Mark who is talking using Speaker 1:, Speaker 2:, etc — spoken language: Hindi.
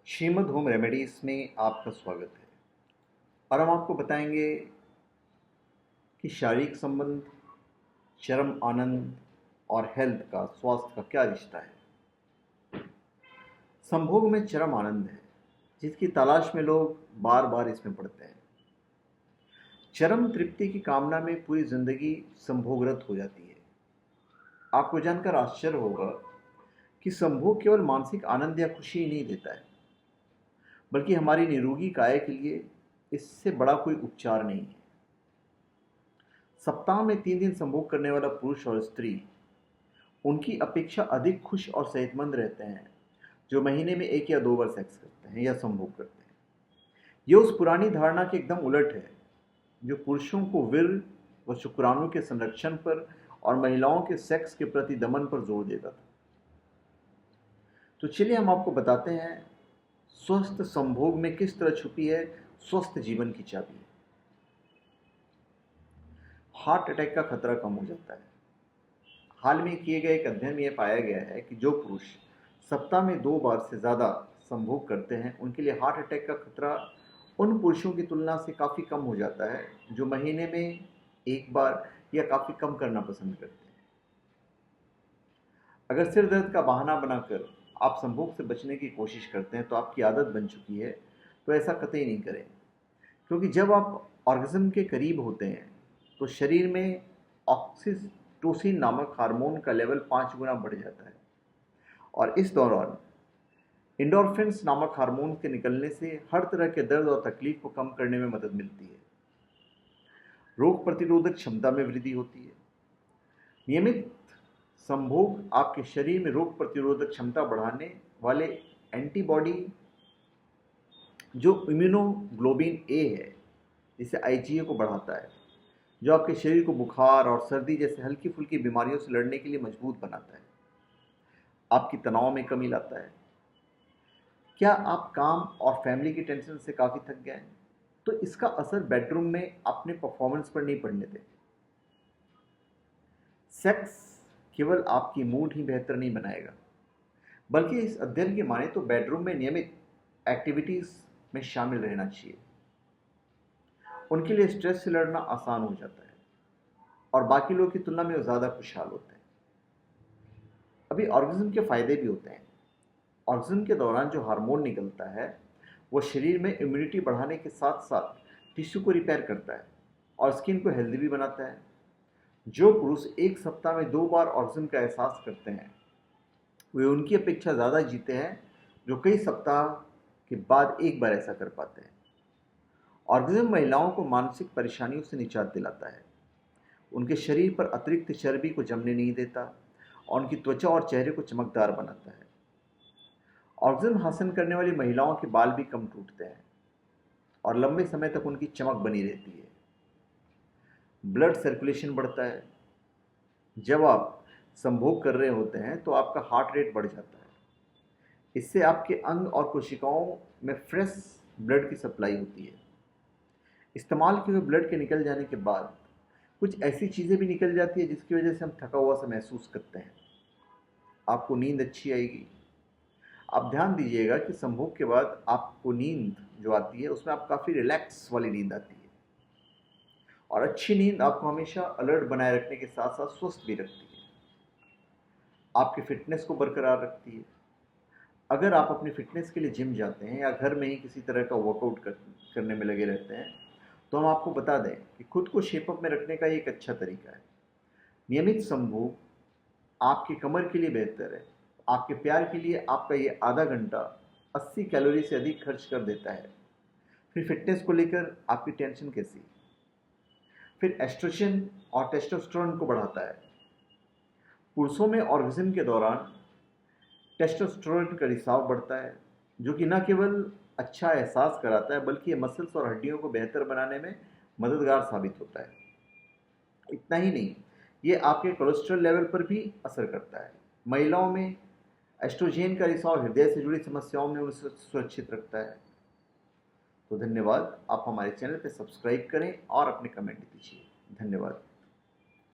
Speaker 1: श्रीमद् होम रेमेडीज़ में आपका स्वागत है। और हम आपको बताएंगे कि शारीरिक संबंध, चरम आनंद और हेल्थ का, स्वास्थ्य का क्या रिश्ता है। संभोग में चरम आनंद है जिसकी तलाश में लोग बार बार इसमें पड़ते हैं। चरम तृप्ति की कामना में पूरी जिंदगी संभोगरत हो जाती है। आपको जानकर आश्चर्य होगा कि संभोग केवल मानसिक आनंद या खुशी ही नहीं देता है, बल्कि हमारी निरोगी काया के लिए इससे बड़ा कोई उपचार नहीं है। सप्ताह में 3 दिन संभोग करने वाला पुरुष और स्त्री उनकी अपेक्षा अधिक खुश और सेहतमंद रहते हैं जो महीने में 1 या 2 बार सेक्स करते हैं या संभोग करते हैं। यह उस पुरानी धारणा के एकदम उलट है जो पुरुषों को वीर्य व शुक्राणु के संरक्षण पर और महिलाओं के सेक्स के प्रति दमन पर जोर देता था। तो चलिए हम आपको बताते हैं स्वस्थ संभोग में किस तरह छुपी है स्वस्थ जीवन की चाबी। हार्ट अटैक का खतरा कम हो जाता है। हाल में किए गए एक अध्ययन में यह पाया गया है कि जो पुरुष सप्ताह में 2 बार से ज़्यादा संभोग करते हैं उनके लिए हार्ट अटैक का खतरा उन पुरुषों की तुलना से काफ़ी कम हो जाता है जो महीने में 1 बार या काफ़ी कम करना पसंद करते हैं। अगर सिर दर्द का बहाना बनाकर आप संभोग से बचने की कोशिश करते हैं तो आपकी आदत बन चुकी है, तो ऐसा कतई नहीं करें, क्योंकि जब आप ऑर्गेज़म के करीब होते हैं तो शरीर में ऑक्सीटोसिन नामक हार्मोन का लेवल 5 गुना बढ़ जाता है और इस दौरान एंडोर्फिन्स नामक हार्मोन के निकलने से हर तरह के दर्द और तकलीफ को कम करने में मदद मिलती है। रोग प्रतिरोधक क्षमता में वृद्धि होती है। नियमित संभोग आपके शरीर में रोग प्रतिरोधक क्षमता बढ़ाने वाले एंटीबॉडी जो इम्यूनोग्लोबिन ए है, जिसे आईजीए को बढ़ाता है, जो आपके शरीर को बुखार और सर्दी जैसे हल्की फुल्की बीमारियों से लड़ने के लिए मजबूत बनाता है, आपकी तनाव में कमी लाता है। क्या आप काम और फैमिली की टेंशन से काफ़ी थक गए हैं? तो इसका असर बेडरूम में अपने परफॉर्मेंस पर नहीं पड़ने दें। सेक्स केवल आपकी मूड ही बेहतर नहीं बनाएगा, बल्कि इस अध्ययन की माने तो बेडरूम में नियमित एक्टिविटीज़ में शामिल रहना चाहिए। उनके लिए स्ट्रेस से लड़ना आसान हो जाता है और बाकी लोगों की तुलना में वो ज़्यादा खुशहाल होते हैं। अभी ऑर्गेज़म के फ़ायदे भी होते हैं। ऑर्गेज़म के दौरान जो हार्मोन निकलता है वो शरीर में इम्यूनिटी बढ़ाने के साथ साथ टिश्यू को रिपेयर करता है और स्किन को हेल्दी भी बनाता है। जो पुरुष 1 सप्ताह में 2 बार ऑर्गेज़म का एहसास करते हैं वे उनकी अपेक्षा ज़्यादा जीते हैं जो कई सप्ताह के बाद 1 बार ऐसा कर पाते हैं। ऑर्गेज़म महिलाओं को मानसिक परेशानियों से निजात दिलाता है, उनके शरीर पर अतिरिक्त चर्बी को जमने नहीं देता और उनकी त्वचा और चेहरे को चमकदार बनाता है। ऑर्गेज़म हासिल करने वाली महिलाओं के बाल भी कम टूटते हैं और लंबे समय तक उनकी चमक बनी रहती है। ब्लड सर्कुलेशन बढ़ता है। जब आप संभोग कर रहे होते हैं तो आपका हार्ट रेट बढ़ जाता है। इससे आपके अंग और कोशिकाओं में फ्रेश ब्लड की सप्लाई होती है। इस्तेमाल किए हुए ब्लड के निकल जाने के बाद कुछ ऐसी चीज़ें भी निकल जाती है जिसकी वजह से हम थका हुआ सा महसूस करते हैं। आपको नींद अच्छी आएगी। आप ध्यान दीजिएगा कि संभोग के बाद आपको नींद जो आती है उसमें आप काफ़ी रिलैक्स वाली नींद आती है और अच्छी नींद आपको हमेशा अलर्ट बनाए रखने के साथ साथ स्वस्थ भी रखती है, आपकी फिटनेस को बरकरार रखती है। अगर आप अपनी फिटनेस के लिए जिम जाते हैं या घर में ही किसी तरह का वर्कआउट करने में लगे रहते हैं तो हम आपको बता दें कि खुद को शेपअप में रखने का एक अच्छा तरीका है। नियमित संभोग आपकी कमर के लिए बेहतर है। आपके प्यार के लिए आपका ये आधा घंटा 80 कैलोरी से अधिक खर्च कर देता है। फिर फिटनेस को लेकर आपकी टेंशन कैसी? फिर एस्ट्रोजन और टेस्टोस्टेरोन को बढ़ाता है। पुरुषों में ऑर्गेज़म के दौरान टेस्टोस्टेरोन का रिसाव बढ़ता है जो कि न केवल अच्छा एहसास कराता है बल्कि ये मसल्स और हड्डियों को बेहतर बनाने में मददगार साबित होता है। इतना ही नहीं, ये आपके कोलेस्ट्रॉल लेवल पर भी असर करता है। महिलाओं में एस्ट्रोजन का रिसाव हृदय से जुड़ी समस्याओं में उन्हें सुरक्षित रखता है। तो धन्यवाद। आप हमारे चैनल पर सब्सक्राइब करें और अपने कमेंट दीजिए। धन्यवाद।